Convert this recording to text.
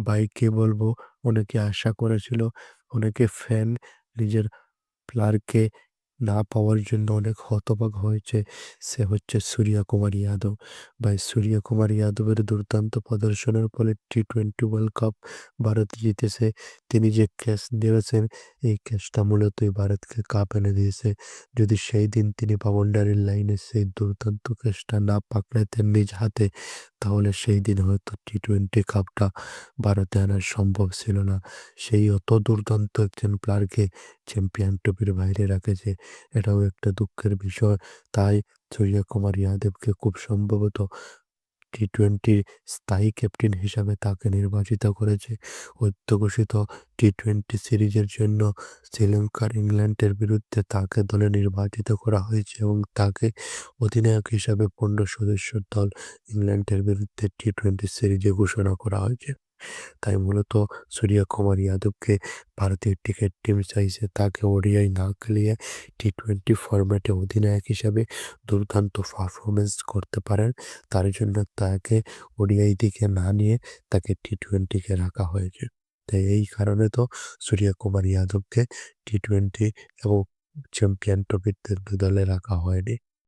ভাই কি বলবো? অনেকে আশা করেছিল, অনেকে ফ্যান নিজের প্লেয়ারকে না পাওয়ার জন্য অনেক হতবাক হয়েছে। সে হচ্ছে সূর্যকুমার যাদব। ভাই সূর্যকুমার যাদবের দুর্দান্ত প্রদর্শনের ফলে টি-20 ওয়ার্ল্ড কাপ ভারত জিতেছে। তিনি যে ক্যাচ দিয়েছেন, এই ক্যাচটা মূলতই ভারতকে কাপ এনে দিয়েছে। যদি সেই দিন তিনি বাউন্ডারির লাইনে সেই দুর্দান্ত ক্যাচটা না পাকড়াতেন নিজ হাতে, তাহলে সেই দিন হয়তো টি-20 কাপটা ভারতে আনা সম্ভব ছিল না। সেই অত দুর্দান্ত একজন প্লেয়ারকে চ্যাম্পিয়ন ট্রফির বাইরে রাখেছে, এটাও একটা দুঃখের বিষয়। তাই সূর্যকুমার যাদবকে খুব সম্ভবত টি-20 স্থায়ী ক্যাপ্টেন হিসাবে তাকে নির্বাচিত করেছে। অধ্যুষিত টি-20 সিরিজের জন্য শ্রীলঙ্কার ইংল্যান্ডের বিরুদ্ধে তাকে দলে নির্বাচিত করা হয়েছে এবং তাকে অধিনায়ক হিসাবে 15 সদস্যের দল ইংল্যান্ডের বিরুদ্ধে টি-20 সিরিজে ঘোষণা করা হয়েছে। তাই মূলত সূর্যকুমার যাদবকে ভারতীয় ক্রিকেট টিম চাইছে তাকে ওডিআই না খেলিয়ে টি-20 ফরম্যাটে অধিনায়ক হিসাবে দুর্দান্ত পারফরমেন্স করতে পারেন। তার জন্য তাকে ওডিআই দিকে না নিয়ে তাকে টি-20-কে রাখা হয়েছে। তাই এই কারণে তো সূর্যকুমার যাদবকে টি-20 এবং চ্যাম্পিয়ন ট্রফির দলে রাখা হয়নি।